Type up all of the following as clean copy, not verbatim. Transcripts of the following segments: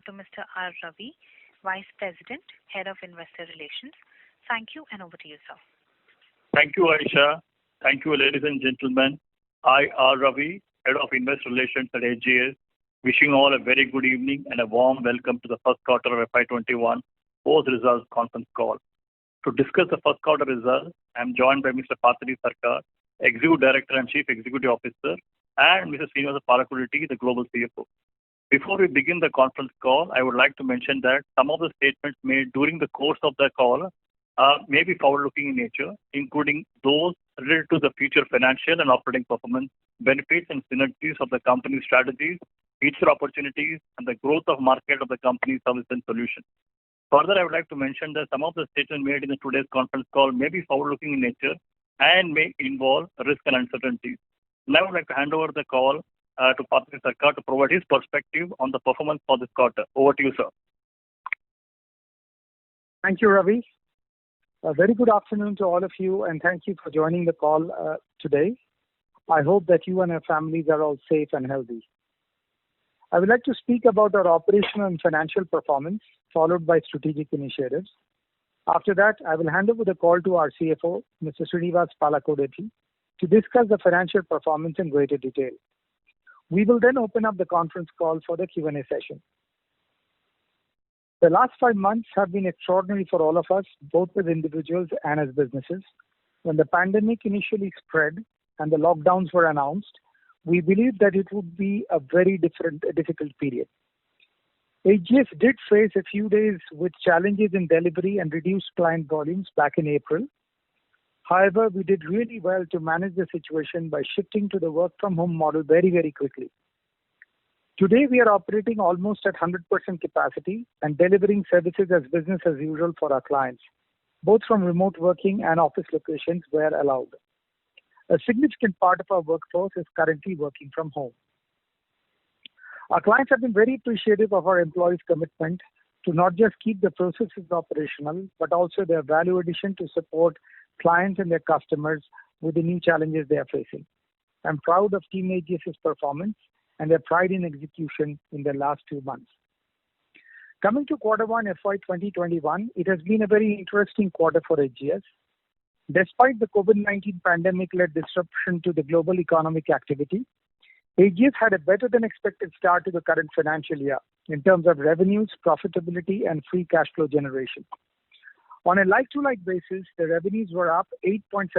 To Mr. R. Ravi, Vice President, Head of Investor Relations. Thank you, and over to you, sir. Thank you, Aisha. Thank you, ladies and gentlemen. I, R. Ravi, Head of Investor Relations at AGS, wishing all a very good evening and a warm welcome to the first quarter of FY21 post-results conference call. To discuss the first quarter results, I am joined by Mr. Pathari Sarkar, Executive Director and Chief Executive Officer, and Mr. Srinivasa Palakuriti, the Global CFO. Before we begin the conference call, I would like to mention that some of the statements made during the course of the call may be forward-looking in nature, including those related to the future financial and operating performance, benefits and synergies of the company's strategies, future opportunities, and the growth of market of the company's services and solutions. Further, I would like to mention that some of the statements made in today's conference call may be forward-looking in nature and may involve risk and uncertainties. Now I would like to hand over the call to Pathari Sarkar to provide his perspective on the performance for this quarter. Over to you, sir. Thank you, Ravi. A very good afternoon to all of you, and thank you for joining the call today. I hope that you and your families are all safe and healthy. I would like to speak about our operational and financial performance, followed by strategic initiatives. After that, I will hand over the call to our CFO, Mr. Srinivasa Palakuriti, to discuss the financial performance in greater detail. We will then open up the conference call for the Q&A session. The last 5 months have been extraordinary for all of us, both as individuals and as businesses. When the pandemic initially spread and the lockdowns were announced, we believed that it would be a very difficult period. AGS did face a few days with challenges in delivery and reduced client volumes back in April. However, we did really well to manage the situation by shifting to the work-from-home model very, very quickly. Today, we are operating almost at 100% capacity and delivering services as business as usual for our clients, both from remote working and office locations where allowed. A significant part of our workforce is currently working from home. Our clients have been very appreciative of our employees' commitment to not just keep the processes operational, but also their value addition to support clients and their customers with the new challenges they are facing. I'm proud of Team AGS's performance and their pride in execution in the last 2 months. Coming to Q1 FY2021, it has been a very interesting quarter for AGS. Despite the COVID-19 pandemic-led disruption to the global economic activity, AGS had a better than expected start to the current financial year in terms of revenues, profitability, and free cash flow generation. On a like-to-like basis, the revenues were up 8.7%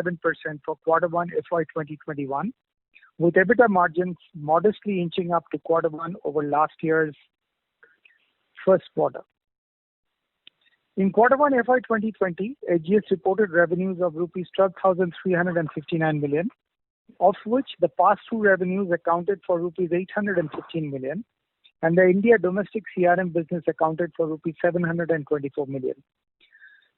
for Q1 FY2021, with EBITDA margins modestly inching up to Q1 over last year's first quarter. In Q1 FY2020, AGS reported revenues of rupees 12,359 million, of which the pass-through revenues accounted for rupees 815 million, and the India domestic CRM business accounted for rupees 724 million.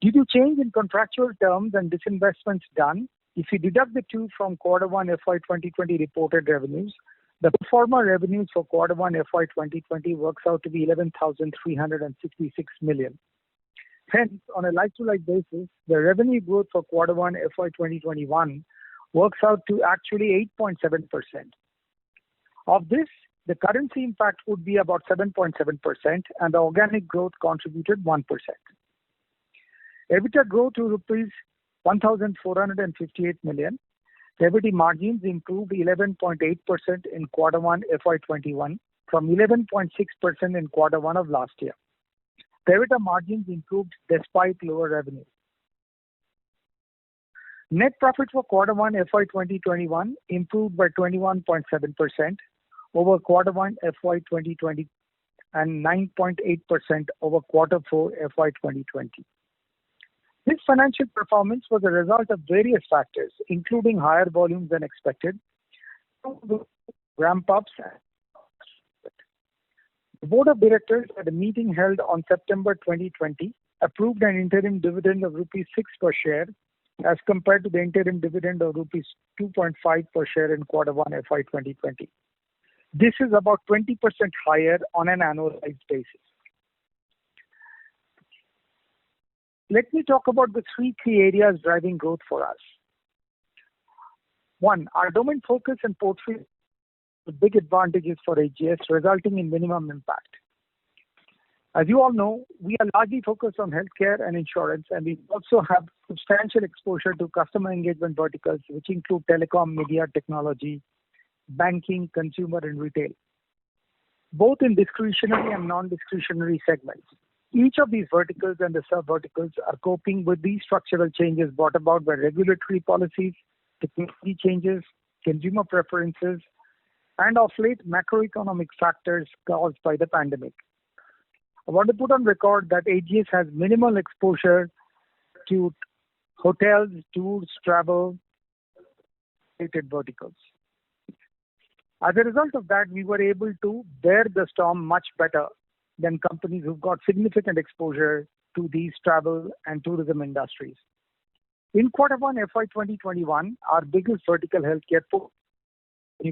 Due to change in contractual terms and disinvestments done, if we deduct the two from Q1 FY2020 reported revenues, the pro forma revenues for Q1 FY2020 works out to be 11,366 million. Hence, on a like-to-like basis, the revenue growth for Q1 FY2021 works out to actually 8.7%. Of this, the currency impact would be about 7.7%, and the organic growth contributed 1%. EBITDA grew to rupees 1,458 million. EBITDA margins improved 11.8% in Q1 FY21 from 11.6% in Q1 of last year. The EBITDA margins improved despite lower revenue. Net profit for Q1 FY2021 improved by 21.7% over Q1 FY2020 and 9.8% over Q4 FY2020. This financial performance was a result of various factors, including higher volumes than expected, ramp-ups. The Board of Directors at a meeting held on September 2020 approved an interim dividend of rupees 6 per share as compared to the interim dividend of rupees 2.5 per share in Q1 FY2020. This is about 20% higher on an annualized basis. Let me talk about the 3 key areas driving growth for us. 1, our domain focus and portfolio with big advantages for AGS, resulting in minimum impact. As you all know, we are largely focused on healthcare and insurance, and we also have substantial exposure to customer engagement verticals, which include telecom, media, technology, banking, consumer, and retail, both in discretionary and non-discretionary segments. Each of these verticals and the sub-verticals are coping with these structural changes brought about by regulatory policies, technology changes, consumer preferences, and of late macroeconomic factors caused by the pandemic. I want to put on record that AGS has minimal exposure to hotels, tours, travel related verticals. As a result of that, we were able to bear the storm much better than companies who've got significant exposure to these travel and tourism industries. In Q1 FY 2021, our biggest vertical healthcare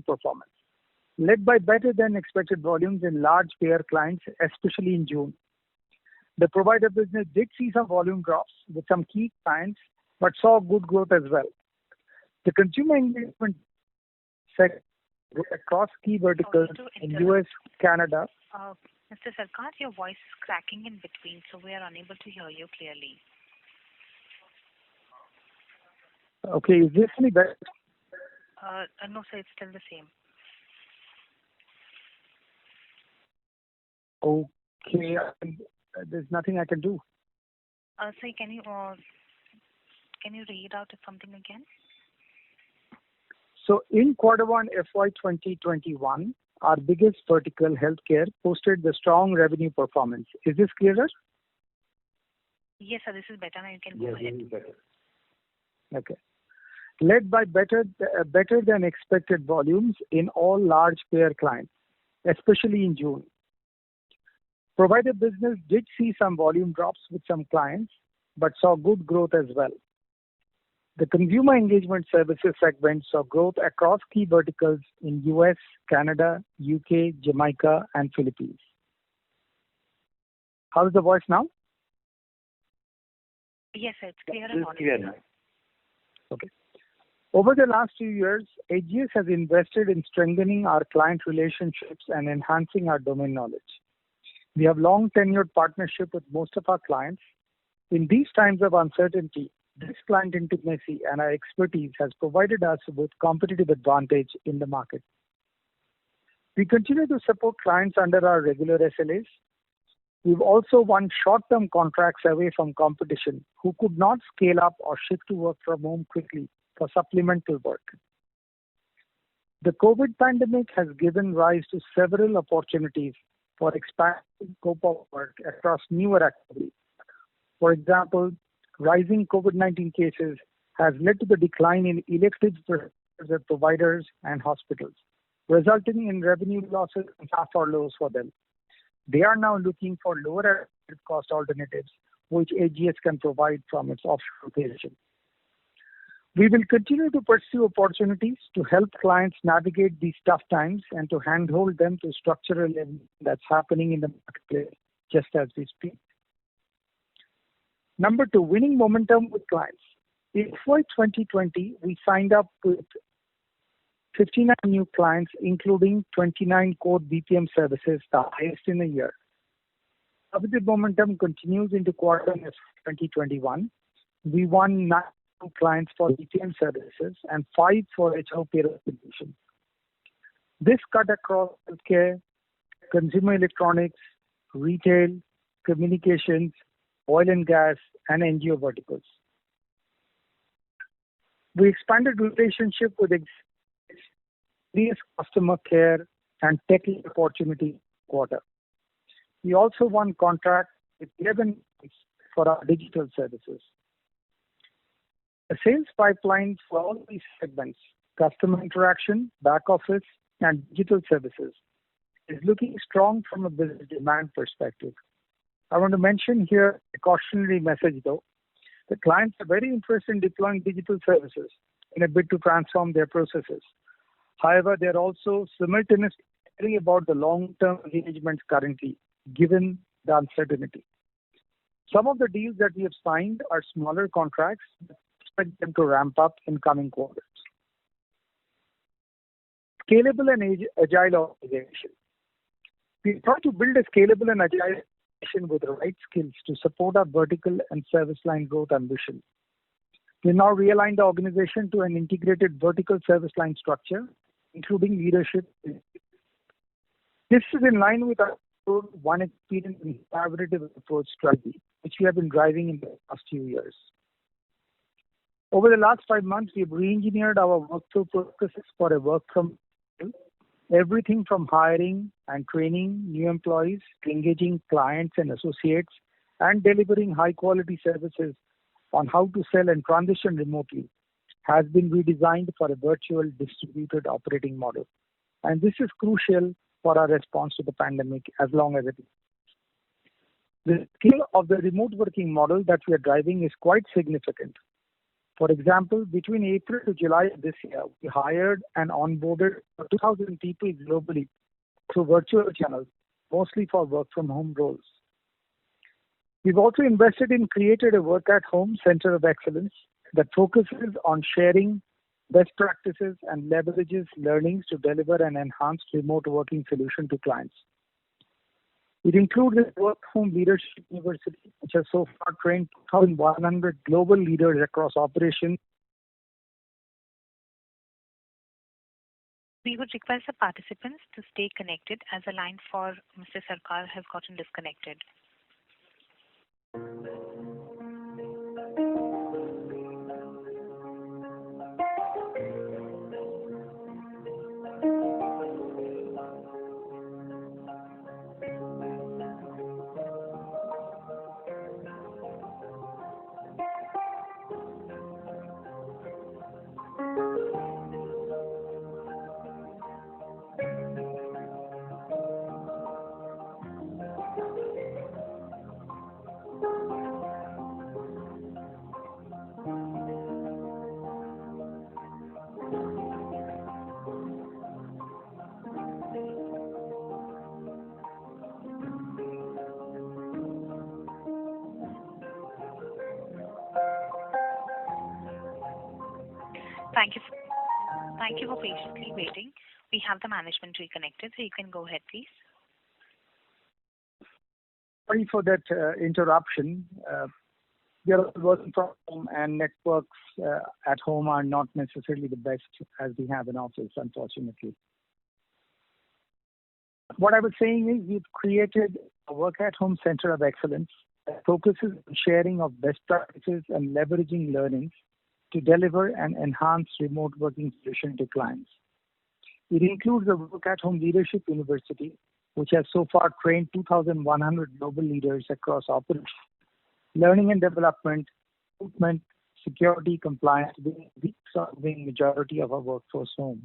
performance, led by better than expected volumes in large payer clients, especially in June. The provider business did see some volume drops with some key clients, but saw good growth as well. The consumer engagement sector across key verticals in US, Canada. Mr. Sarkar, your voice is cracking in between, so we are unable to hear you clearly. Okay, is this any better? No, sir, it's still the same. Okay, there's nothing I can do. Sir, can you read out something again? So in Q1 FY 2021, our biggest vertical, healthcare, posted the strong revenue performance. Is this clearer? Yes, sir, this is better. Now you can go ahead. This is better. Okay. Led by better than expected volumes in all large payer clients, especially in June. Provider business did see some volume drops with some clients, but saw good growth as well. The consumer engagement services segment saw growth across key verticals in US, Canada, UK, Jamaica, and Philippines. How is the voice now? Yes, sir, it's clear and audible. Clear now. Okay. Over the last 2 years, AGS has invested in strengthening our client relationships and enhancing our domain knowledge. We have long tenured partnership with most of our clients. In these times of uncertainty, this client intimacy and our expertise has provided us with competitive advantage in the market. We continue to support clients under our regular SLAs. We've also won short-term contracts away from competition who could not scale up or shift to work from home quickly for supplemental work. The COVID pandemic has given rise to several opportunities for expanding scope of work across newer activities. For example, rising COVID-19 cases has led to the decline in elective at providers and hospitals, resulting in revenue losses and staff furloughs for them. They are now looking for lower cost alternatives, which AGS can provide from its offshore location. We will continue to pursue opportunities to help clients navigate these tough times and to handhold them to structural level that's happening in the marketplace just as we speak. Number 2, winning momentum with clients. In FY 2020, we signed up with 59 new clients, including 29 core BPM services, the highest in a year. Positive momentum continues into Q1 2021. We won 9 clients for BPM services and 5 for HR payroll solutions. This cut across healthcare, consumer electronics, retail, communications, oil and gas, and NGO verticals. We expanded relationship with various customer care and tech opportunity quarter. We also won contract with 11 for our digital services. The sales pipeline for all these segments, customer interaction, back office, and digital services, is looking strong from a business demand perspective. I want to mention here a cautionary message though. The clients are very interested in deploying digital services in a bid to transform their processes. However, they are also simultaneously worrying about the long-term engagements currently, given the uncertainty. Some of the deals that we have signed are smaller contracts, expect them to ramp up in coming quarters. Scalable and agile organization. We try to build a scalable and agile with the right skills to support our vertical and service line growth ambition. We now realign the organization to an integrated vertical service line structure, including leadership. This is in line with our one experience and collaborative approach strategy, which we have been driving in the past few years. Over the last 5 months, we have re-engineered our workflow processes for a work from home. Everything from hiring and training new employees to engaging clients and associates and delivering high-quality services on how to sell and transition remotely has been redesigned for a virtual distributed operating model. And this is crucial for our response to the pandemic as long as it is. The scale of the remote working model that we are driving is quite significant. For example, between April to July of this year, we hired and onboarded 2,000 people globally through virtual channels, mostly for work from home roles. We've also invested in created a work at home center of excellence that focuses on sharing best practices and leverages learnings to deliver an enhanced remote working solution to clients. It includes a work home leadership university, which has so far trained 2,100 global leaders across operations. We would request the participants to stay connected as the line for Mr. Sarkar has gotten disconnected. Thank you for patiently waiting. We have the management reconnected, so you can go ahead, please. Sorry for that interruption. We are working from home and networks at home are not necessarily the best as we have in office, unfortunately. What I was saying is we've created a work at home center of excellence that focuses on sharing of best practices and leveraging learnings to deliver an enhanced remote working solution to clients. It includes a work at home leadership university, which has so far trained 2,100 global leaders across operations, learning and development, recruitment, security, compliance, being majority of our workforce home.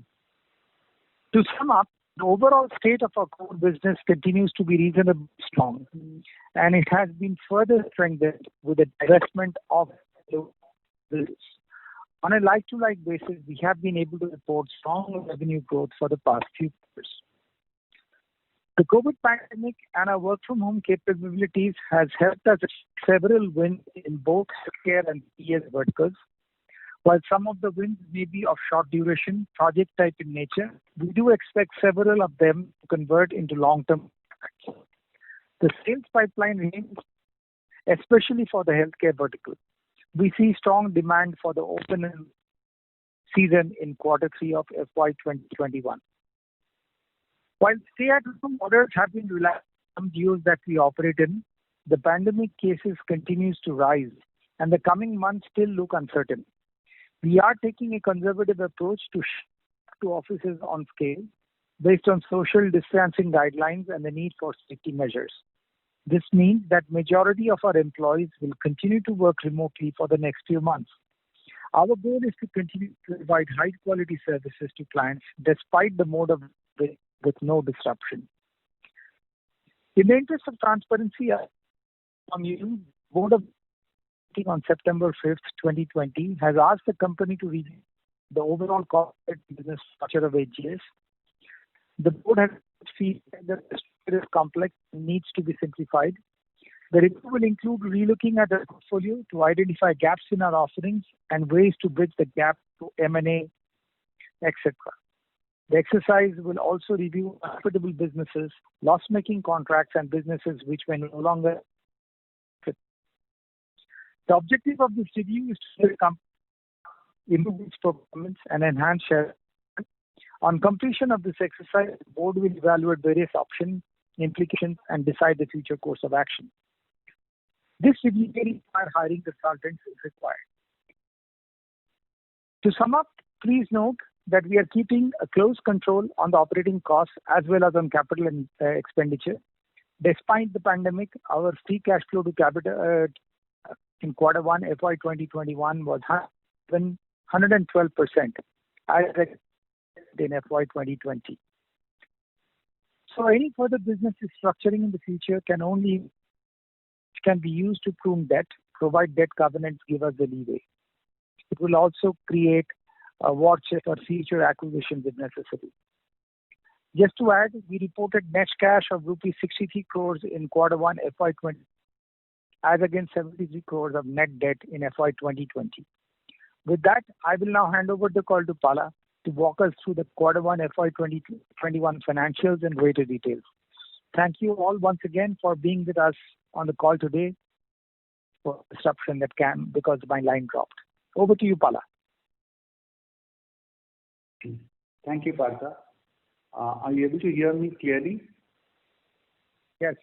To sum up, the overall state of our core business continues to be reasonably strong, and it has been further strengthened with the divestment of business. On a like-to-like basis, we have been able to report strong revenue growth for the past few years. The COVID pandemic and our work-from-home capabilities has helped us several wins in both healthcare and PS verticals. While some of the wins may be of short duration, project type in nature, we do expect several of them to convert into long-term contracts. The sales pipeline remains, especially for the healthcare vertical. We see strong demand for the open season in Q3 of FY21. While stay-at-home orders have been relaxed in some geos that we operate in, the pandemic cases continues to rise, and the coming months still look uncertain. We are taking a conservative approach to offices on scale based on social distancing guidelines and the need for safety measures. This means that majority of our employees will continue to work remotely for the next few months. Our goal is to continue to provide high-quality services to clients despite the mode of with no disruption. In the interest of transparency, Board of on September 5th, 2020, has asked the company to review the overall corporate business structure of AGS. The board has feedback that the structure is complex and needs to be simplified. The review will include relooking at the portfolio to identify gaps in our offerings and ways to bridge the gap to M&A, etc. The exercise will also review profitable businesses, loss-making contracts, and businesses which may no longer fit. The objective of this review is to improve its performance and enhance share. On completion of this exercise, the board will evaluate various options, implications, and decide the future course of action. This review may require hiring consultants if required. To sum up, please note that we are keeping a close control on the operating costs as well as on capital and expenditure. Despite the pandemic, our free cash flow to capital in Q1 FY2021 was 112% as in FY2020. So any further business restructuring in the future can be used to prune debt, provide debt covenants, give us the leeway. It will also create a war chest for future acquisitions if necessary. Just to add, we reported net cash of rupees 63 crores in Q1 FY20 as against 73 crores of net debt in FY2020. With that, I will now hand over the call to Pala to walk us through the Q1 FY2021 financials in greater details. Thank you all once again for being with us on the call today for disruption that came because my line dropped. Over to you, Pala. Thank you, Partha. Are you able to hear me clearly? Yes.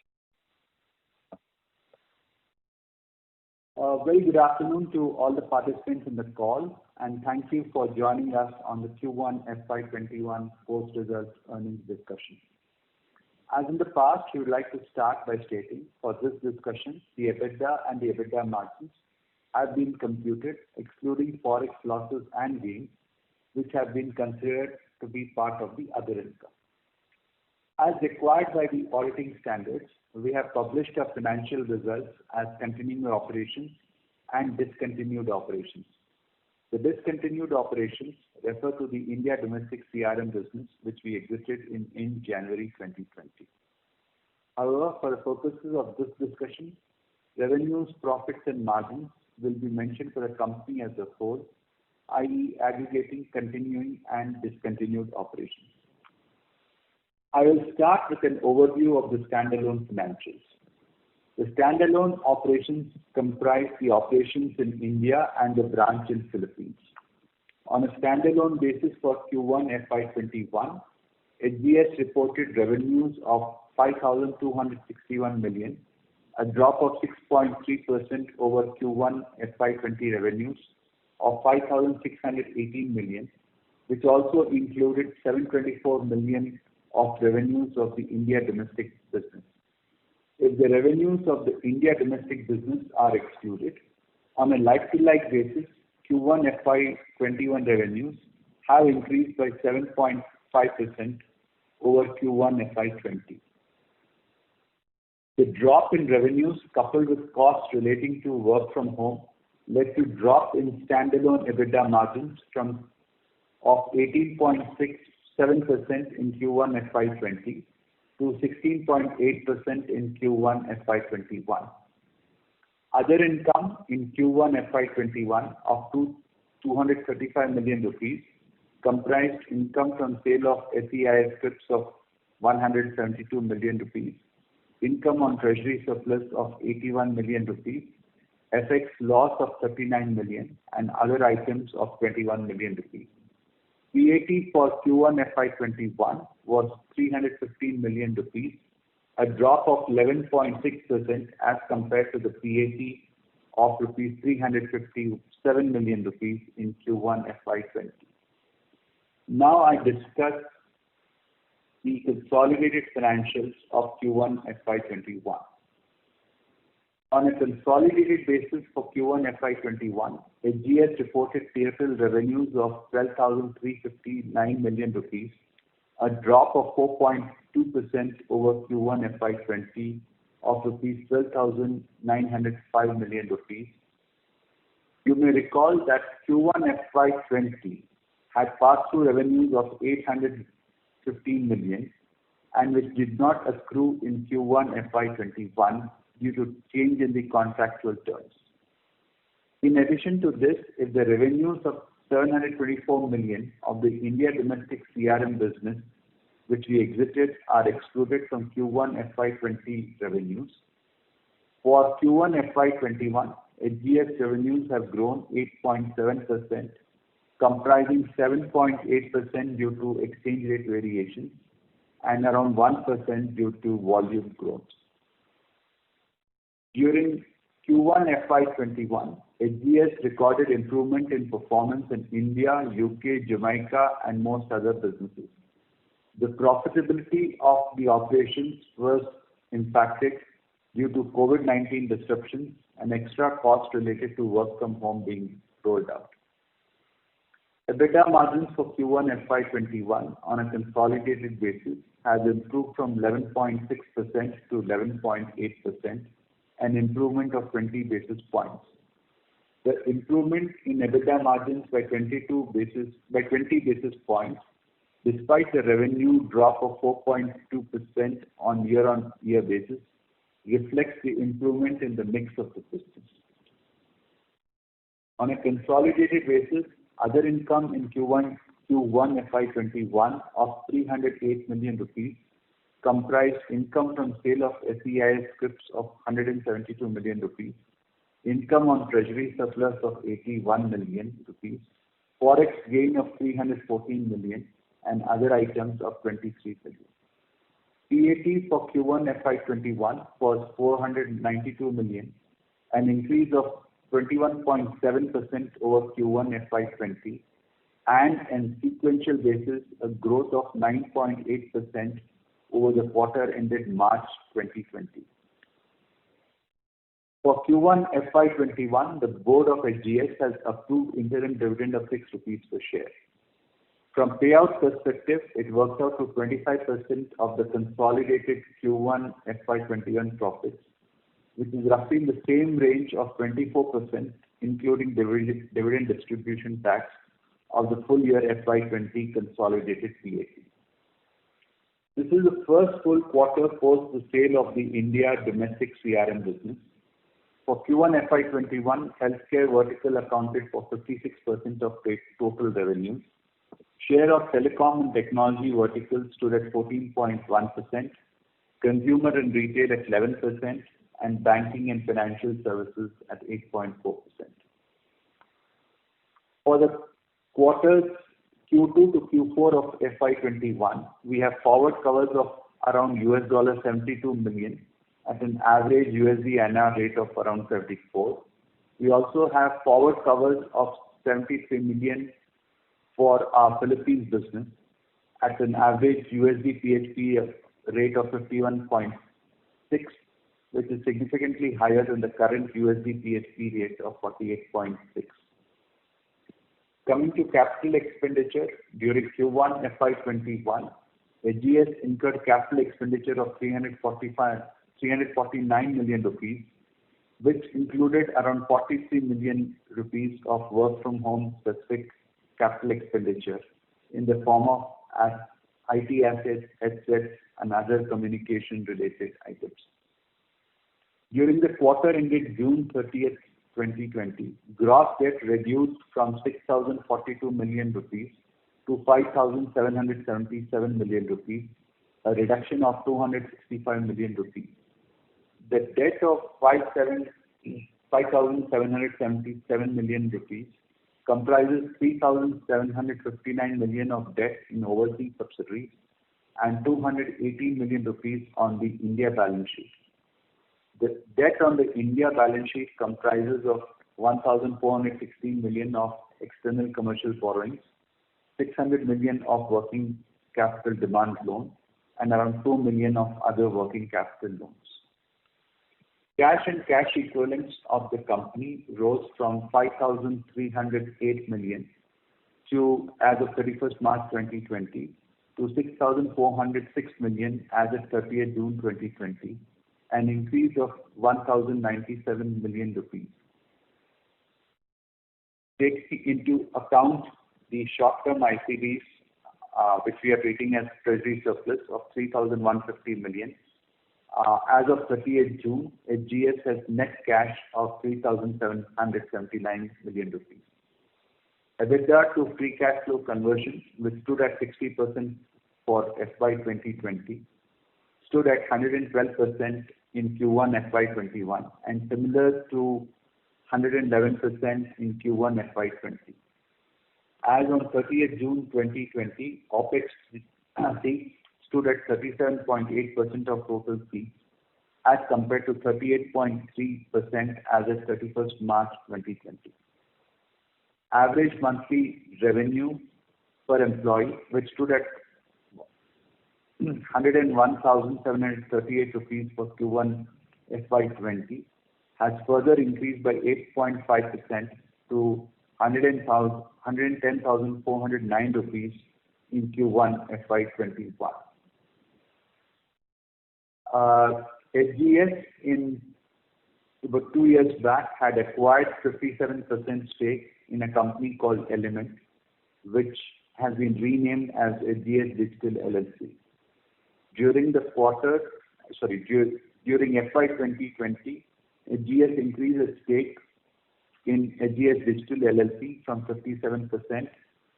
Very good afternoon to all the participants in the call, and thank you for joining us on the Q1 FY21 post-results earnings discussion. As in the past, we would like to start by stating for this discussion, the EBITDA and the EBITDA margins have been computed excluding forex losses and gains, which have been considered to be part of the other income. As required by the auditing standards, we have published our financial results as continuing operations and discontinued operations. The discontinued operations refer to the India domestic CRM business, which we exited in January 2020. However, for the purposes of this discussion, revenues, profits, and margins will be mentioned for the company as a whole, i.e. aggregating continuing and discontinued operations. I will start with an overview of the standalone financials. The standalone operations comprise the operations in India and the branch in Philippines. On a standalone basis for Q1 FY21, HGS reported revenues of 5,261 million, a drop of 6.3% over Q1 FY20 revenues of 5,618 million, which also included 724 million of revenues of the India domestic business. If the revenues of the India domestic business are excluded, on a like-to-like basis, Q1 FY21 revenues have increased by 7.5% over Q1 FY20. The drop in revenues coupled with costs relating to work from home led to drop in standalone EBITDA margins of 18.67% in Q1 FY20 to 16.8% in Q1 FY21. Other income in Q1 FY21 of 235 million rupees comprised income from sale of SEIS scrips of 172 million rupees, income on treasury surplus of 81 million rupees, FX loss of 39 million, and other items of 21 million rupees. PAT for Q1 FY21 was 315 million rupees, a drop of 11.6% as compared to the PAT of rupees 357 million rupees in Q1 FY20. Now I discuss the consolidated financials of Q1 FY21. On a consolidated basis for Q1 FY21, HGS reported TFL revenues of 12,359 million rupees, a drop of 4.2% over Q1 FY20 of rupees 12,905 million rupees. You may recall that Q1 FY20 had pass-through revenues of 815 million and which did not accrue in Q1 FY21 due to change in the contractual terms. In addition to this, if the revenues of 724 million of the India domestic CRM business, which we exited, are excluded from Q1FY20 revenues. For Q1FY21, HGS revenues have grown 8.7%, comprising 7.8% due to exchange rate variations and around 1% due to volume growth. During Q1FY21, HGS recorded improvement in performance in India, UK, Jamaica, and most other businesses. The profitability of the operations was impacted due to COVID-19 disruptions and extra costs related to work from home being rolled out. EBITDA margins for Q1FY21 on a consolidated basis has improved from 11.6% to 11.8%, an improvement of 20 basis points. The improvement in EBITDA margins by 20 basis points, despite the revenue drop of 4.2% on year-on-year basis, reflects the improvement in the mix of the business. On a consolidated basis, other income in Q1FY21 of 308 million rupees comprised income from sale of SEIS scrips of 172 million rupees, income on treasury surplus of 81 million rupees, forex gain of 314 million, and other items of 23 million. PAT for Q1FY21 was 492 million, an increase of 21.7% over Q1FY20, and on sequential basis, a growth of 9.8% over the quarter ended March 2020. For Q1FY21, the board of HGS has approved interim dividend of 6 rupees per share. From payout perspective, it works out to 25% of the consolidated Q1FY21 profits, which is roughly in the same range of 24%, including dividend distribution tax of the full year FY20 consolidated PAT. This is the first full quarter post the sale of the India domestic CRM business. For Q1FY21, healthcare vertical accounted for 56% of total revenues. Share of telecom and technology verticals stood at 14.1%, consumer and retail at 11%, and banking and financial services at 8.4%. For the quarters Q2 to Q4 of FY21, we have forward covers of around $72 million at an average USD-INR rate of around 74. We also have forward covers of 73 million for our Philippines business at an average USD-PHP rate of 51.6, which is significantly higher than the current USD-PHP rate of 48.6. Coming to capital expenditure, during Q1 FY21, HGS incurred capital expenditure of 349 million rupees, which included around 43 million rupees of work from home specific capital expenditure in the form of IT assets, headsets, and other communication related items. During the quarter ended June 30th, 2020, gross debt reduced from 6,042 million rupees to 5,777 million rupees, a reduction of 265 million rupees. The debt of 5,777 million rupees comprises 3,759 million of debt in overseas subsidiaries and 218 million rupees on the India balance sheet. The debt on the India balance sheet comprises of 1,416 million of external commercial borrowings, 600 million of working capital demand loan, and around 2 million of other working capital loans. Cash and cash equivalents of the company rose from 5,308 million to, as of 31st March 2020, to 6,406 million as of 30th June 2020, an increase of 1,097 million rupees. Taking into account the short-term ICDs, which we are treating as treasury surplus of 3,150 million, as of 30th June, HGS has net cash of 3,779 million rupees. EBITDA to free cash flow conversion, which stood at 60% for FY 2020, stood at 112% in Q1 FY21 and similar to 111% in Q1 FY20. As on 30th June 2020, OPEX stood at 37.8% of total fees as compared to 38.3% as of 31st March 2020. Average monthly revenue per employee, which stood at 101,738 rupees for Q1 FY20, has further increased by 8.5% to 110,409 rupees in Q1 FY21. SGS in about 2 years back had acquired 57% stake in a company called Element, which has been renamed as SGS Digital LLC. During FY 2020, SGS increased its stake in SGS Digital LLC from 57%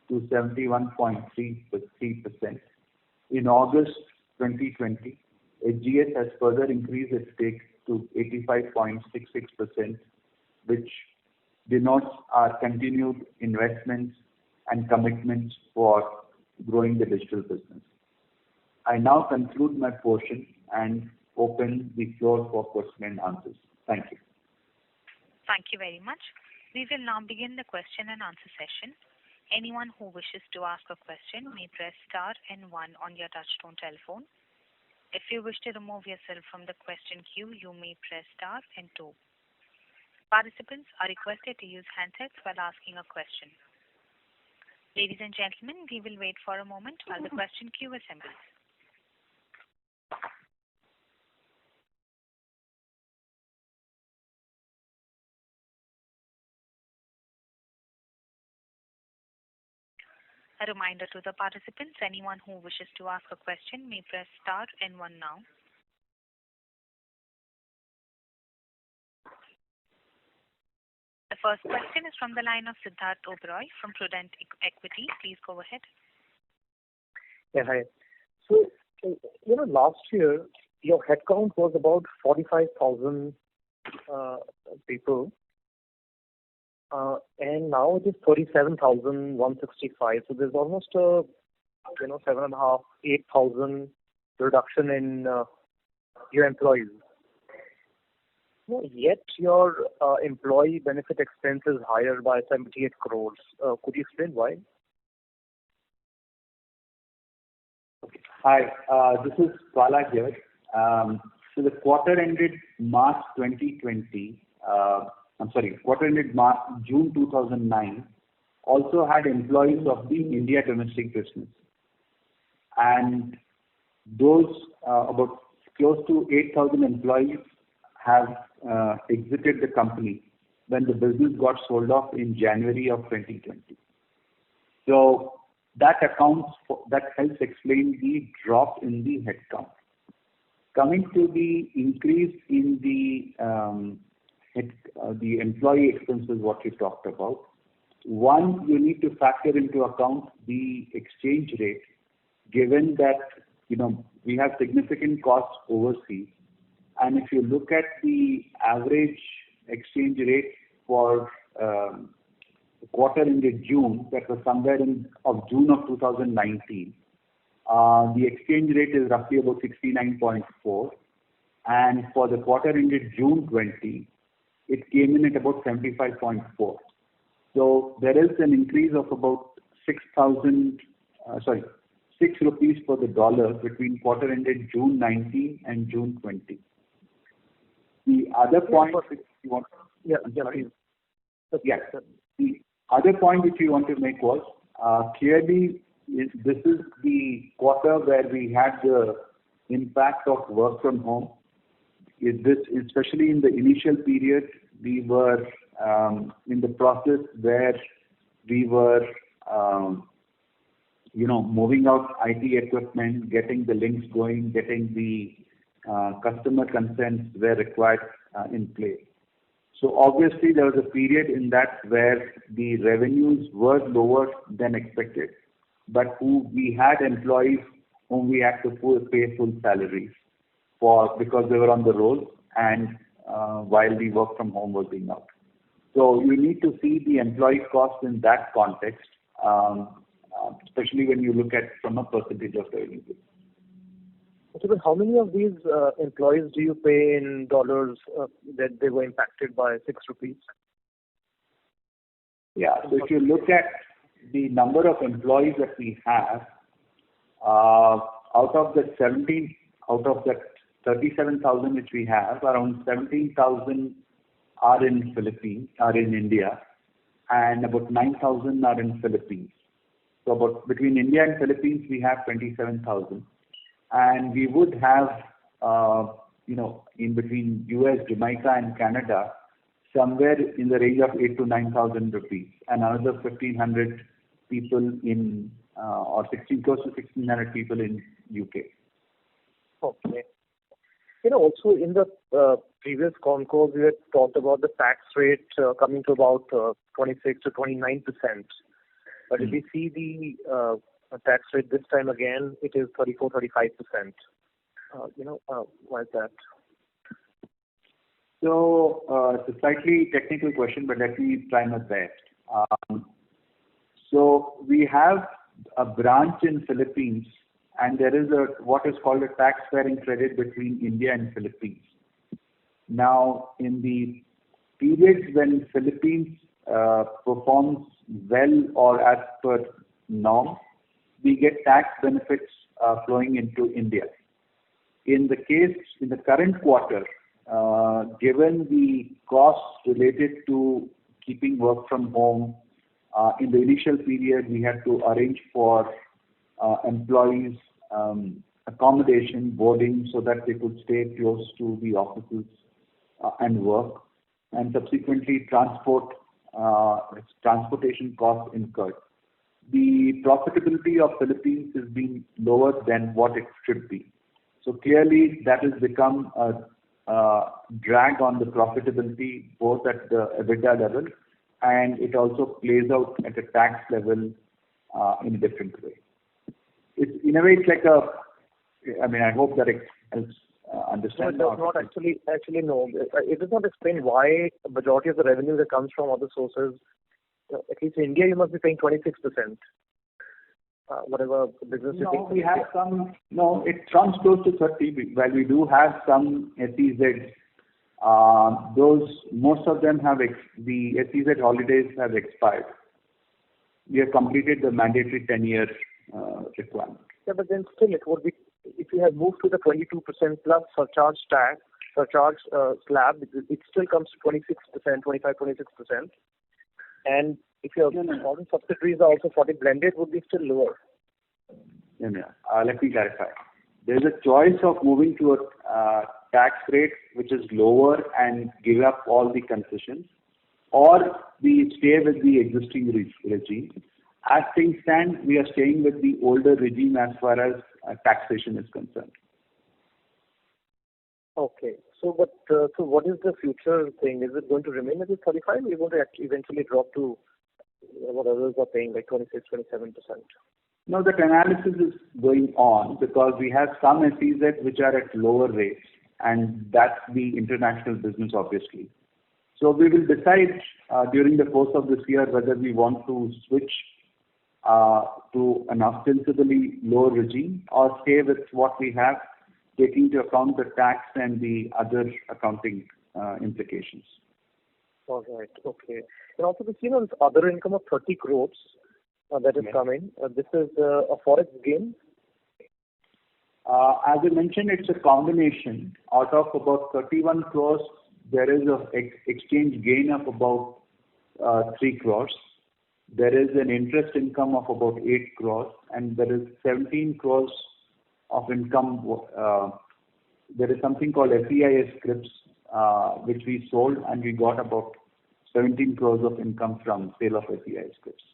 to 71.33%. In August 2020, SGS has further increased its stake to 85.66%, which denotes our continued investments and commitments for growing the digital business. I now conclude my portion and open the floor for question and answers. Thank you. Thank you very much. We will now begin the question and answer session. Anyone who wishes to ask a question may press star and 1 on your touchtone telephone. If you wish to remove yourself from the question queue, you may press star and 2. Participants are requested to use handsets while asking a question. Ladies and gentlemen, we will wait for a moment while the question queue assembles. A reminder to the participants, anyone who wishes to ask a question may press star and 1 now. The first question is from the line of Siddharth Oberoi from Prudent Equity. Please go ahead. Yeah, hi. So, last year, your headcount was about 45,000 people. And now it is 37,165. So there's almost a 7,500, 8,000 reduction in your employees. Yet your employee benefit expense is higher by 78 crores. Could you explain why? Okay. Hi, this is Pala here. So the quarter ended March 2020. Quarter ended June 2009, also had employees of the India domestic business. And those about close to 8,000 employees have exited the company when the business got sold off in January of 2020. So that helps explain the drop in the headcount. Coming to the increase in the employee expenses, what you talked about. One, you need to factor into account the exchange rate, given that we have significant costs overseas. And if you look at the average exchange rate for the quarter ended June, that was somewhere in June of 2019, the exchange rate is roughly about 69.4, and for the quarter ended June 20, it came in at about 75.4. So there is an increase of about 6 rupees for the dollar between quarter ended June 19 and June 20. The other point which you want The other point which we want to make was clearly this is the quarter where we had the impact of work from home. Especially in the initial period, we were in the process where we were, moving out IT equipment, getting the links going, getting the customer consents were required in place. So obviously there was a period in that where the revenues were lower than expected, but we had employees whom we had to pay full salaries because they were on the roll and while the work from home was being out. So you need to see the employee cost in that context, especially when you look at from a percentage of revenue. Okay, but how many of these employees do you pay in dollars that they were impacted by 6 rupees? Yeah, so if you look at the number of employees that we have, out of that 37,000 which we have, around 17,000 are in India, and about 9,000 are in Philippines. So about between India and Philippines, we have 27,000. And we would have, in between US, Jamaica, and Canada, somewhere in the range of 8,000 to 9,000 rupees, and another 1,500 people or 16 close to 1,600 people in UK. Okay. Also in the previous con calls, we had talked about the tax rate coming to about 26 to 29%. But if we see the tax rate this time again, it is 34, 35%. Why is that? So it's a slightly technical question, but let me try my best. So we have a branch in Philippines, and there is what is called a tax sparing credit between India and Philippines. Now, in the periods when Philippines performs well or as per norm, we get tax benefits flowing into India. In the current quarter, given the costs related to keeping work from home, in the initial period we had to arrange for employees accommodation, boarding, so that they could stay close to the offices and work, and subsequently transportation costs incurred. The profitability of Philippines has been lower than what it should be. So clearly that has become a drag on the profitability both at the EBITDA level, and it also plays out at a tax level in a different way. It's in a way it's like I hope that it helps understand. No, it does not actually no. It does not explain why a majority of the revenue that comes from other sources, at least in India, you must be paying 26%. Whatever business you think. We have some. No, it comes close to 30. While we do have some SEZs, most of them have the SEZ holidays have expired. We have completed the mandatory 10-year requirement. Yeah, but then still it would be, if you have moved to the 22% plus surcharge slab, it still comes to 26%, 25, 26%. And if your foreign subsidiaries are also 40, blended would be still lower. Let me clarify. There is a choice of moving to a tax rate which is lower and give up all the concessions, or we stay with the existing regime. As things stand, we are staying with the older regime as far as taxation is concerned. Okay. So what is the future thing? Is it going to remain at 35%, or are you going to eventually drop to what others are paying, like 26, 27%? No, that analysis is going on because we have some SEZ which are at lower rates, and that's the international business, obviously. So we will decide during the course of this year whether we want to switch to an ostensibly lower regime or stay with what we have, taking into account the tax and the other accounting implications. All right. Okay. And also, we've seen on other income of 30 crores that is coming. This is a forex gain. As I mentioned, it's a combination. Out of about 31 crores, there is an exchange gain of about 3 crores. There is an interest income of about 8 crores, and there is 17 crores of income. There is something called FEIS scripts, which we sold, and we got about 17 crores of income from sale of FEIS scripts.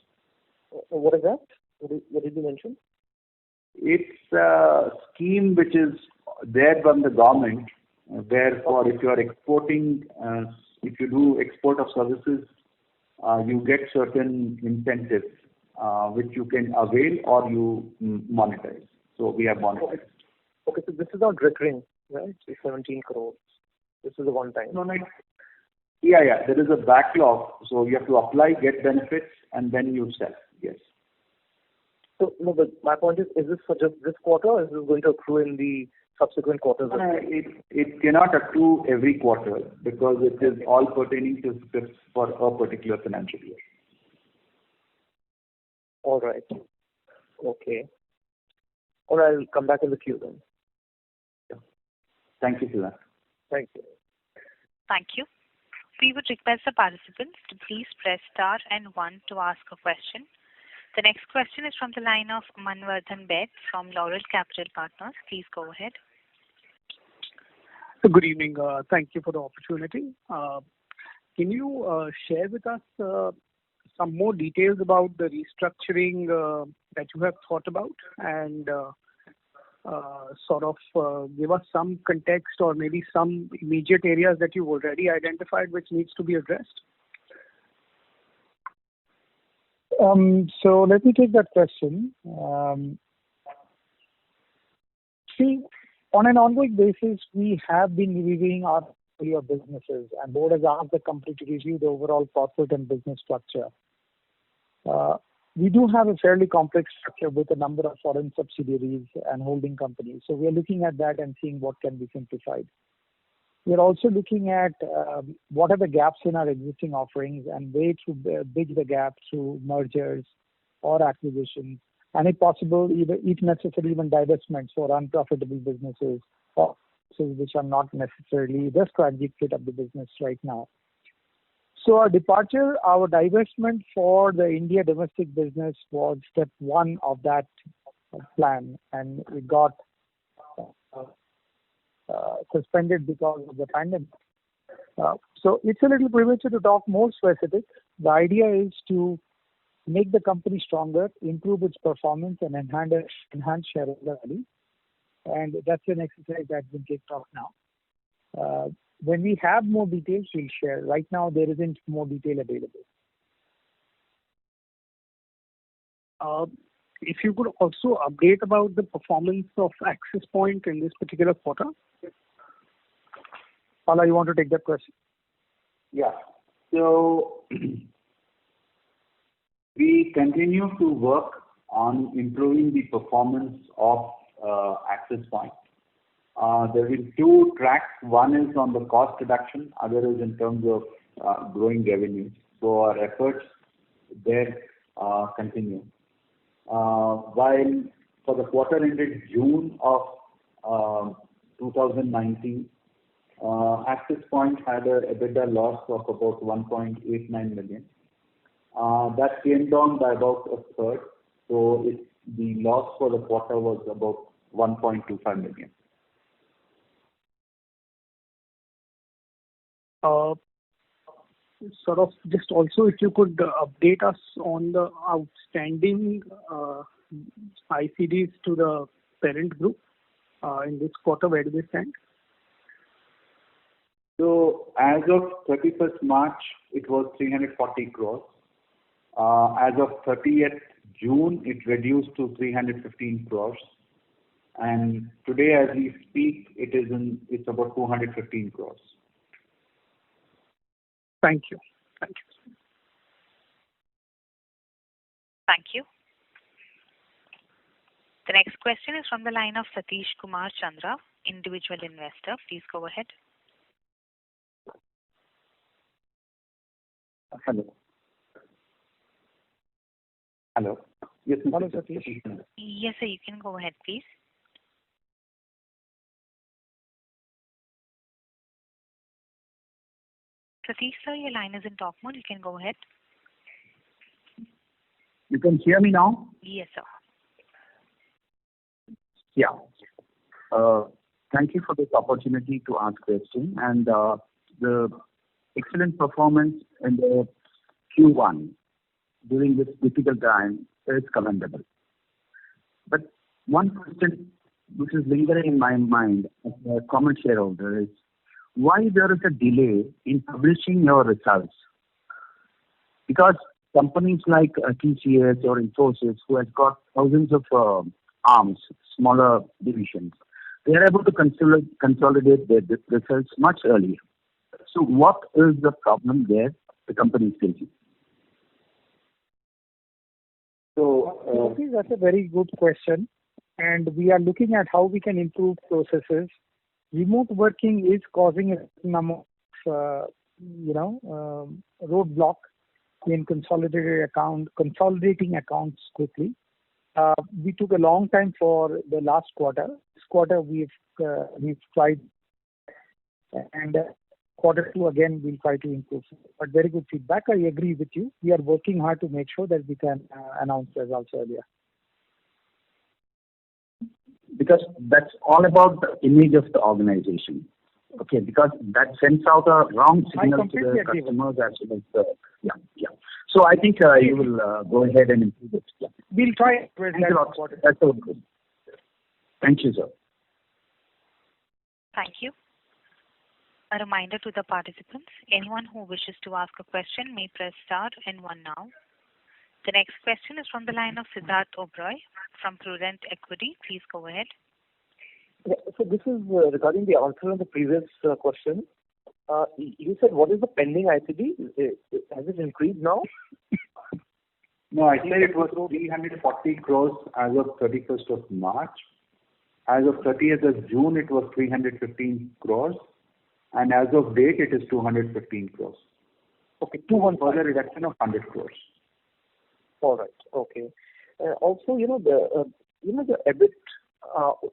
What is that? What did you mention? It's a scheme which is there from the government, wherefore if you are exporting if you do export of services, you get certain incentives which you can avail or you monetize. So we have monetized. Okay, so this is not recurring, right? It's 17 crores. This is a one time. No. Yeah. There is a backlog, so you have to apply, get benefits, and then you sell. Yes. So no, but my point is this for just this quarter, or is this going to accrue in the subsequent quarters? It cannot accrue every quarter because it is all pertaining to scripts for a particular financial year. All right. Okay. Or I'll come back in the queue then. Thank you, Siddharth. Thank you. Thank you. We would request the participants to please press star and 1 to ask a question. The next question is from the line of Manvardhan Bed from Laurel Capital Partners. Please go ahead. Good evening. Thank you for the opportunity. Can you share with us some more details about the restructuring that you have thought about and give us some context or maybe some immediate areas that you've already identified which needs to be addressed? So let me take that question. See, on an ongoing basis, we have been reviewing our portfolio of businesses, and board has asked the company to review the overall corporate and business structure. We do have a fairly complex structure with a number of foreign subsidiaries and holding companies. So we are looking at that and seeing what can be simplified. We are also looking at what are the gaps in our existing offerings and way to bridge the gap through mergers or acquisitions, and if possible, if necessary, even divestments for unprofitable businesses or businesses which are not necessarily the strategic fit of the business right now. So our divestment for the India domestic business was step 1 of that plan, and it got suspended because of the pandemic. So it's a little premature to talk more specific. The idea is to make the company stronger, improve its performance, and enhance shareholder value. And that's an exercise that's been kicked off now. When we have more details, we'll share. Right now, there isn't more detail available. If you could also update about the performance of Axis Point in this particular quarter. Pala, you want to take that question? Yeah. So we continue to work on improving the performance of Axis Point. There will be 2 tracks. One is on the cost reduction, other is in terms of growing revenues. So our efforts there continue. While for the quarter ended June of 2019, Axis Point had a EBITDA loss of about 1.89 million. That came down by about a third. So the loss for the quarter was about 1.25 million. Just also if you could update us on the outstanding ICDs to the parent group in this quarter, where do they stand? So as of 31st March, it was 340 crores. As of 30th June, it reduced to 315 crores. And today, as we speak, it's about 215 crores. Thank you. Thank you. The next question is from the line of Satish Kumar Chandra, individual investor. Please go ahead. Hello. Yes, Hello, Satish. Yes, sir, you can go ahead, please. Satish, sir, your line is in talk mode. You can go ahead. You can hear me now? Yes, sir. Yeah. Thank you for this opportunity to ask question. And the excellent performance in the Q1 during this difficult time is commendable. But one question which is lingering in my mind as a common shareholder is, why there is a delay in publishing your results? Because companies like TCS or Infosys, who has got thousands of arms, smaller divisions, they are able to consolidate their results much earlier. So what is the problem there the company is facing? So that's a very good question, and we are looking at how we can improve processes. Remote working is causing a number of, roadblock in consolidating accounts quickly. We took a long time for the last quarter. This quarter we've tried, and quarter two again we'll try to improve. But very good feedback. I agree with you. We are working hard to make sure that we can announce results earlier. Because that's all about the image of the organization. Okay, because that sends out a wrong signal to the customers as well as the yeah. So I think you will go ahead and improve it. Yeah. We'll try. Thank you a lot. That's all good. Thank you, sir. Thank you. A reminder to the participants, anyone who wishes to ask a question may press star and one now. The next question is from the line of Siddharth Oberoi from Prudent Equity. Please go ahead. Yeah, so this is regarding the answer on the previous question. You said what is the pending ICD? Has it increased now? No, I said it was 340 crores as of 31st of March. As of 30th of June, it was 315 crores. And as of date, it is 215 crores. Okay, further reduction of 100 crores. All right. Okay. Also, the EBIT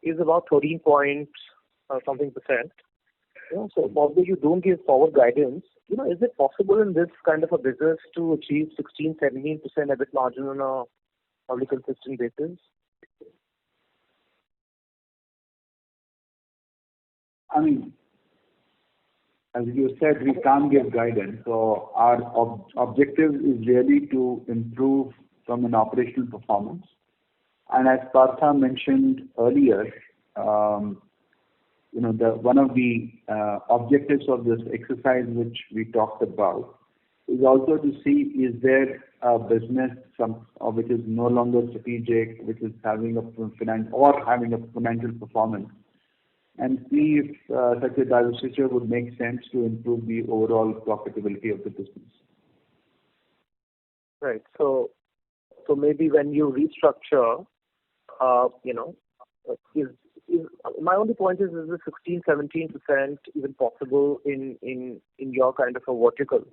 is about 13 point something percent. So although you don't give forward guidance, is it possible in this kind of a business to achieve 16-17% EBIT margin on a probably consistent basis? I mean, as you said, we can't give guidance. So our objective is really to improve from an operational performance. And as Partha mentioned earlier, one of the objectives of this exercise which we talked about is also to see is there a business which is no longer strategic, which is having a financial performance, and see if such a divestiture would make sense to improve the overall profitability of the business. Right. So maybe when you restructure, my only point is the 16-17% even possible in your kind of a vertical?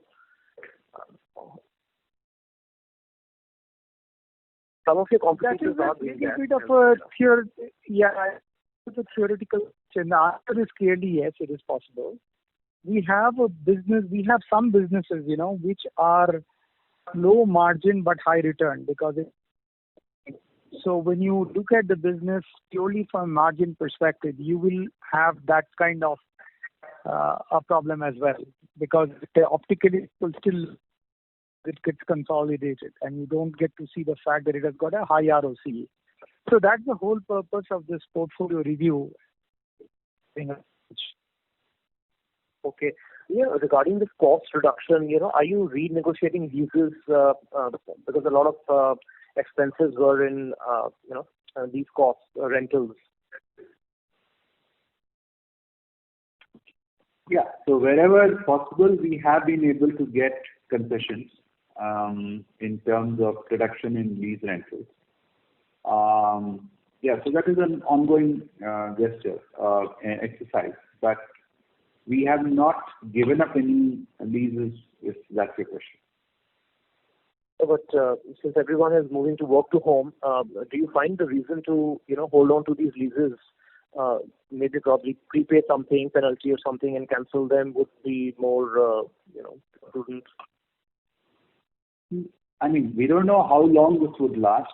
Some of your competitors are doing that. That is a bit of a theoretical question. The answer is clearly yes, it is possible. We have some businesses, which are low margin but high return so when you look at the business purely from a margin perspective, you will have that kind of a problem as well, because optically it gets consolidated and you don't get to see the fact that it has got a high ROCE. So that's the whole purpose of this portfolio review. Okay. Regarding this cost reduction, are you renegotiating leases because a lot of expenses were in, these costs, rentals? Yeah. So wherever possible, we have been able to get concessions in terms of reduction in lease rentals. So that is an ongoing gesture, exercise. But we have not given up any leases, if that's your question. But since everyone is moving to work to home, do you find the reason to hold on to these leases, maybe probably prepay something, penalty or something, and cancel them would be more prudent? I mean, we don't know how long this would last,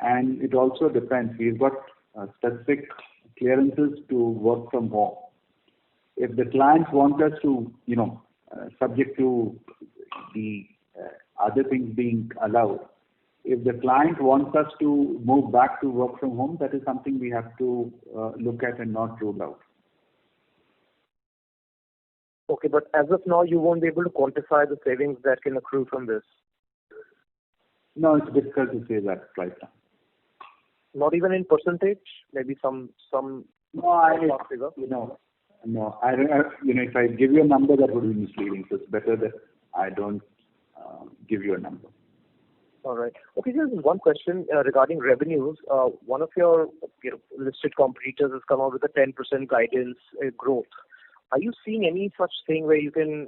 and it also depends. We've got specific clearances to work from home. If the clients want us to, subject to the other things being allowed, if the client wants us to move back to work from home, that is something we have to look at and not rule out. Okay, but as of now, you won't be able to quantify the savings that can accrue from this. No, it's difficult to say that right now. Not even in percentage, maybe some. No, no. If I give you a number, that would be misleading. So it's better that I don't give you a number. All right. Okay, just one question regarding revenues. One of your listed competitors has come out with a 10% guidance growth. Are you seeing any such thing where you can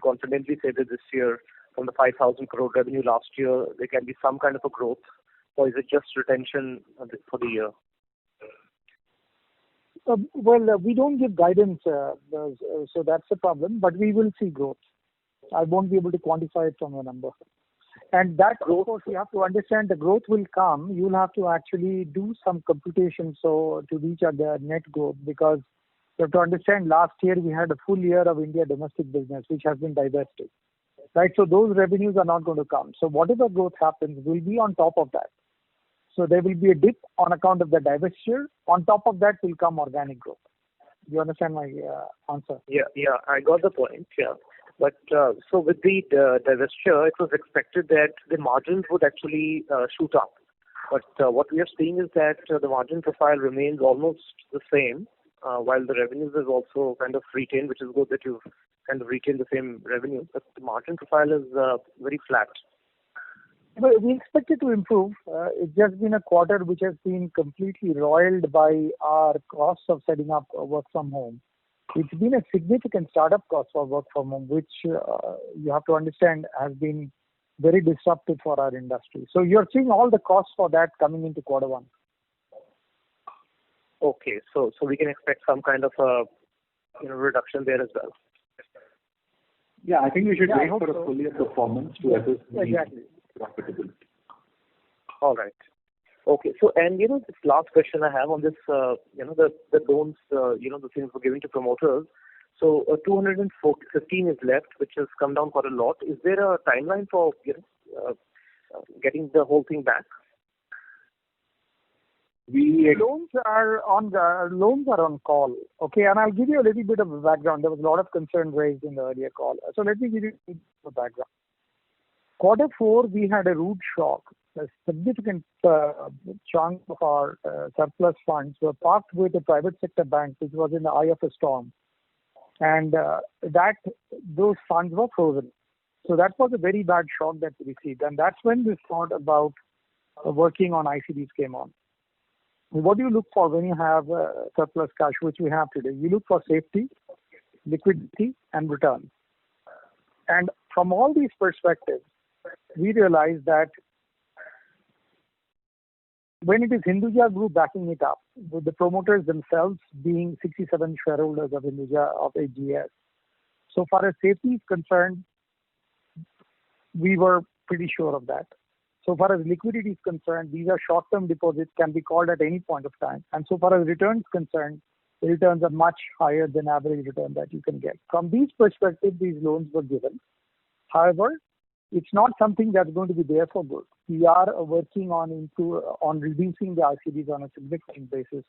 confidently say that this year, from the 5,000 crore revenue last year, there can be some kind of a growth, or is it just retention for the year? We don't give guidance, so that's the problem. But we will see growth. I won't be able to quantify it from a number. And that growth, of course, you have to understand the growth will come. You'll have to actually do some computation to reach at the net growth, because you have to understand last year we had a full year of India domestic business which has been divested. Right? So those revenues are not going to come. So whatever growth happens will be on top of that. So there will be a dip on account of the divestiture. On top of that will come organic growth. You understand my answer? Yeah, I got the point. Yeah. But so with the divestiture, it was expected that the margins would actually shoot up. But what we are seeing is that the margin profile remains almost the same, while the revenues is also kind of retained, which is good that you've kind of retained the same revenue. But the margin profile is very flat. But we expect it to improve. It's just been a quarter which has been completely roiled by our costs of setting up work from home. It's been a significant startup cost for work from home, which you have to understand has been very disruptive for our industry. So you're seeing all the costs for that coming into quarter one. Okay, so we can expect some kind of reduction there as well. Yeah, I think we should wait for a full year performance to assess the profitability. All right. Okay. So, and this last question I have on this, the loans, the things we're giving to promoters. So, 215 is left, which has come down quite a lot. Is there a timeline for getting the whole thing back? Loans are on call. Okay, and I'll give you a little bit of a background. There was a lot of concern raised in the earlier call. So let me give you a background. Quarter 4, we had a rude shock. A significant chunk of our surplus funds were parked with a private sector bank, which was in the eye of a storm. And those funds were frozen. So that was a very bad shock that we received. And that's when this thought about working on ICDs came on. What do you look for when you have surplus cash, which we have today? You look for safety, liquidity, and return. And from all these perspectives, we realized that when it is Hinduja Group backing it up, with the promoters themselves being 67 shareholders of Hinduja of AGS, so far as safety is concerned, we were pretty sure of that. So far as liquidity is concerned, these are short-term deposits, can be called at any point of time. And so far as returns concerned, the returns are much higher than average return that you can get. From these perspectives, these loans were given. However, it's not something that's going to be there for good. We are working on reducing the ICDs on a significant basis,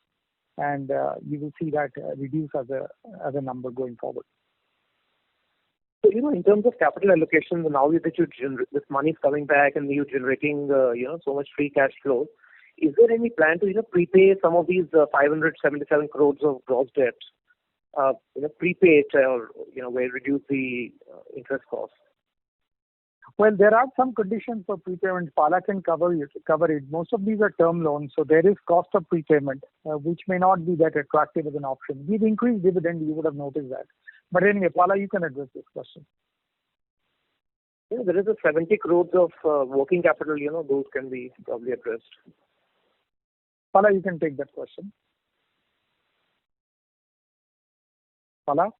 and you will see that reduce as a number going forward. So, in terms of capital allocation, now that this money is coming back and you're generating, so much free cash flow, is there any plan to, prepay some of these 577 crores of gross debt, prepay it or, where reduce the interest cost? Well, there are some conditions for prepayment. Pala can cover it. Most of these are term loans, so there is cost of prepayment, which may not be that attractive as an option. With increased dividend, you would have noticed that. But anyway, Pala, you can address this question. Yeah, there is a 70 crores of working capital, those can be probably addressed. Pala, you can take that question. Pala?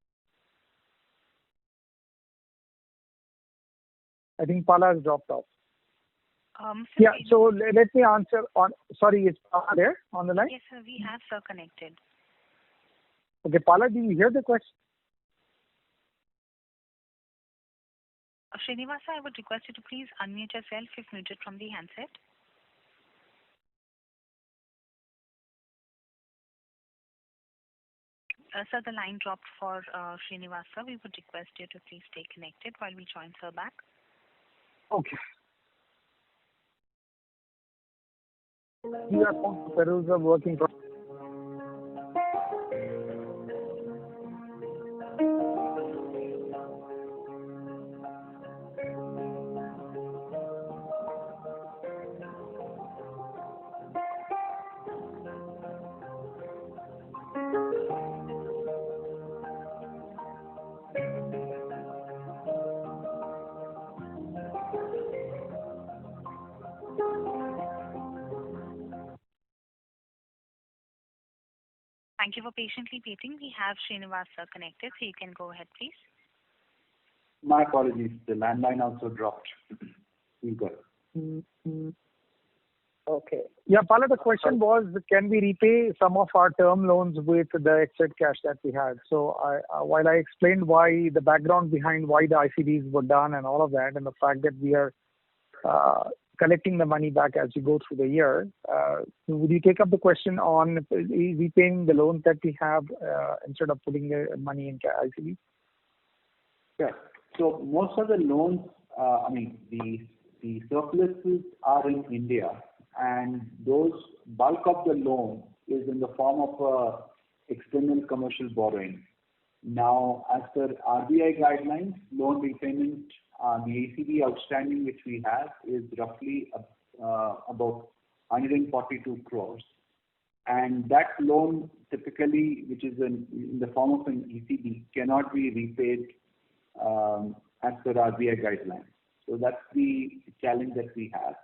I think Pala has dropped off. Yeah, so let me answer on. Sorry, is Pala there on the line? Yes, sir, we have Sir connected. Okay, Pala, do you hear the question? Srinivasa, I would request you to please unmute yourself if muted from the handset. Sir, the line dropped for Srinivasa. We would request you to please stay connected while we join sir back. Okay. You are Perus are working for. Thank you for patiently waiting. We have Srinivasa connected, so you can go ahead, please. My apologies. The landline also dropped. You got it. Okay. Yeah, Pala, the question was, can we repay some of our term loans with the extra cash that we had? So while I explained why the background behind why the ICDs were done and all of that, and the fact that we are collecting the money back as we go through the year, would you take up the question on repaying the loans that we have instead of putting the money in ICDs? Yeah. So most of the loans, the surpluses are in India, and those bulk of the loan is in the form of external commercial borrowing. Now, as per RBI guidelines, loan repayment, the ACB outstanding which we have is roughly about 142 crores. And that loan typically, which is in the form of an ECB, cannot be repaid as per RBI guidelines. So that's the challenge that we have.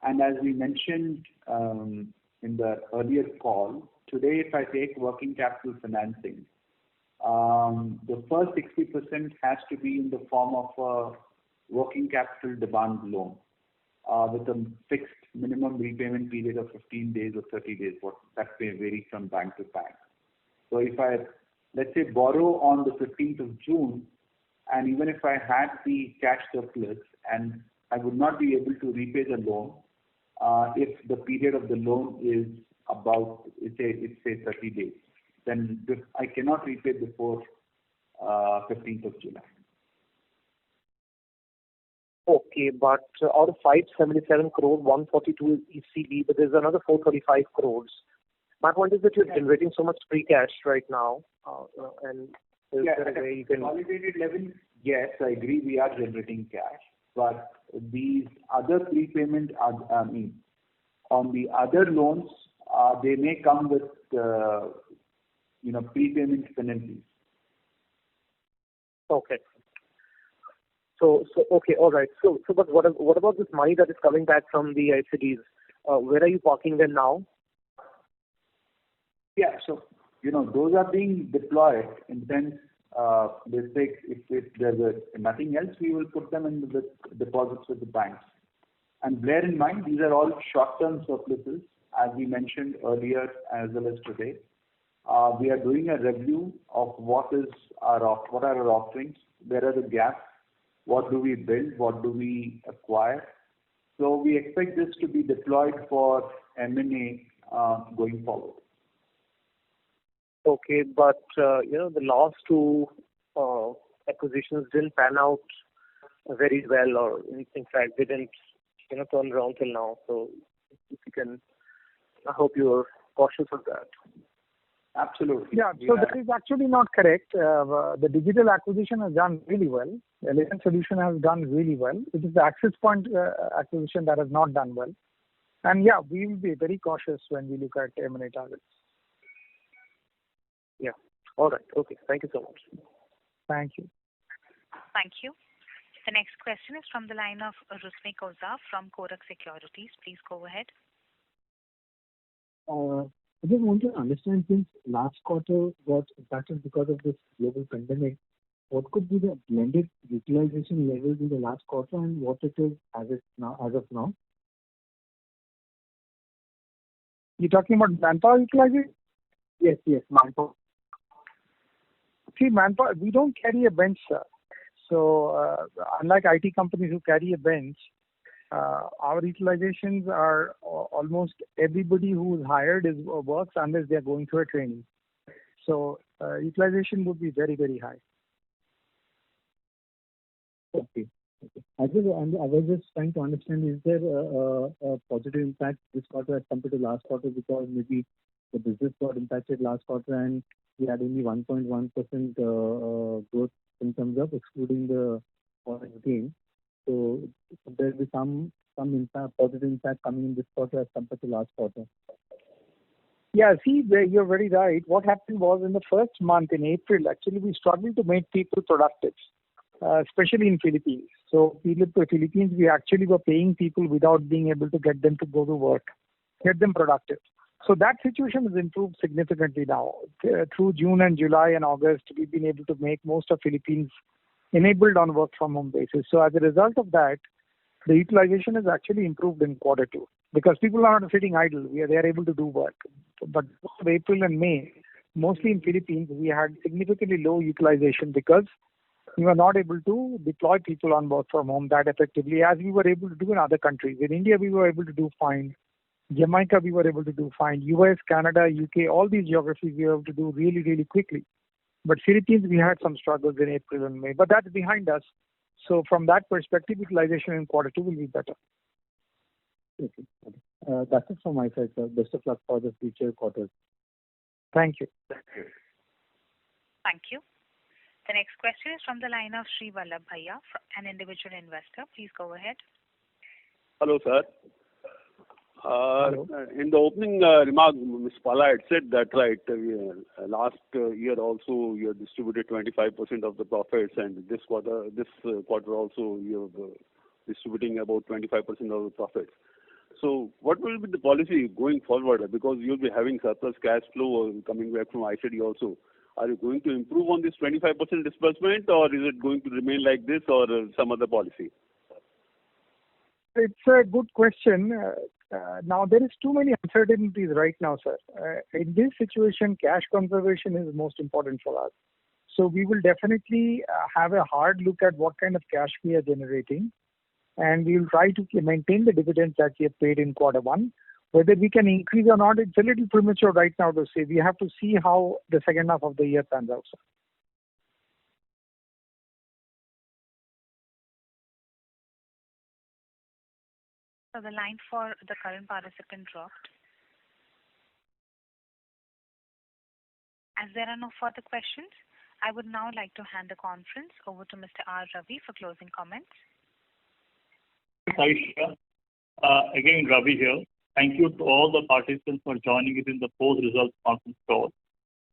And as we mentioned in the earlier call, today if I take working capital financing, the first 60% has to be in the form of a working capital demand loan with a fixed minimum repayment period of 15 days or 30 days. That may vary from bank to bank. So if I, let's say, borrow on the 15th of June, and even if I had the cash surplus, and I would not be able to repay the loan if the period of the loan is about, it's say 30 days, then I cannot repay before 15th of July. Okay, but out of 577 crore, 142 is ECB, but there's another 435 crores. My point is that you're generating so much free cash right now, and is there a way you can... Consolidated level, yes, I agree we are generating cash, but these other prepayment, on the other loans, they may come with, prepayment penalties. Okay. So okay, all right. But what about this money that is coming back from the ICDs? Where are you parking them now? Yeah, so those are being deployed in sense. Let's say if there's nothing else, we will put them in the deposits with the banks. And bear in mind, these are all short-term surpluses, as we mentioned earlier as well as today. We are doing a review of what are our offerings, where are the gaps, what do we build, what do we acquire. So we expect this to be deployed for M&A going forward. Okay, but the last two acquisitions didn't pan out very well, or in fact didn't turn around till now. So if you can, I hope you are cautious of that. Absolutely. Yeah, so that is actually not correct. The digital acquisition has done really well. The Elegant Solution has done really well. It is the Access Point acquisition that has not done well. And yeah, we will be very cautious when we look at M&A targets. Yeah. All right. Okay. Thank you so much. Thank you. Thank you. The next question is from the line of Rusmik Oza from Kotak Securities. Please go ahead. I just want to understand, since last quarter got impacted because of this global pandemic, what could be the blended utilization levels in the last quarter and what it is as of now? You're talking about manpower utilization? Yes, manpower. See, manpower, we don't carry a bench, sir. So unlike IT companies who carry a bench, our utilizations are almost everybody who is hired works unless they are going through a training. So utilization would be very, very high. Okay. I was just trying to understand, is there a positive impact this quarter as compared to last quarter, because maybe the business got impacted last quarter and we had only 1.1% growth in terms of excluding the foreign gain. So there will be some impact, positive impact coming in this quarter as compared to last quarter. Yeah, see, you're very right. What happened was in the first month in April, actually we struggled to make people productive, especially in Philippines. So Philippines, we actually were paying people without being able to get them to go to work, get them productive. So that situation has improved significantly now. Through June and July and August, we've been able to make most of Philippines enabled on work from home basis. So as a result of that, the utilization has actually improved in Q2 because people are not sitting idle. They are able to do work. But for April and May, mostly in Philippines, we had significantly low utilization because we were not able to deploy people on work from home that effectively as we were able to do in other countries. In India, we were able to do fine. Jamaica, we were able to do fine. US, Canada, UK, all these geographies we were able to do really, really quickly. But Philippines, we had some struggles in April and May. But that's behind us. So from that perspective, utilization in Q2 will be better. Okay. That's it from my side, sir. Best of luck for the future quarters. Thank you. Thank you. The next question is from the line of Sri Vallabh Bhaiya, an individual investor. Please go ahead. Hello, sir. Hello. In the opening remark, Ms. Pala had said that, right, last year also you have distributed 25% of the profits, and this quarter also you are distributing about 25% of the profits. So what will be the policy going forward? Because you'll be having surplus cash flow coming back from ICD also. Are you going to improve on this 25% disbursement, or is it going to remain like this, or some other policy? It's a good question. Now, there is too many uncertainties right now, sir. In this situation, cash conservation is most important for us. So we will definitely have a hard look at what kind of cash we are generating, and we will try to maintain the dividends that we have paid in Q1. Whether we can increase or not, it's a little premature right now to say. We have to see how the second half of the year pans out, sir. So the line for the current participant dropped. As there are no further questions, I would now like to hand the conference over to Mr. R. Ravi for closing comments. Aisha. Again, Ravi here. Thank you to all the participants for joining us in the post-results conference call.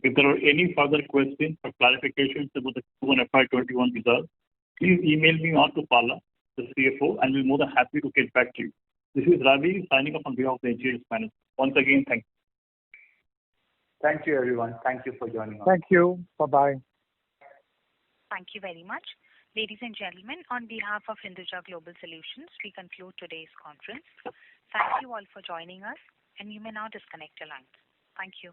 If there are any further questions or clarifications about the Q1FY21 results, please email me or to Pala, the CFO, and we'll be more than happy to get back to you. This is Ravi signing off on behalf of the HGS Finance. Once again, thank you. Thank you, everyone. Thank you for joining us. Thank you. Bye-bye. Thank you very much. Ladies and gentlemen, on behalf of Hinduja Global Solutions, we conclude today's conference. Thank you all for joining us, and you may now disconnect your lines. Thank you.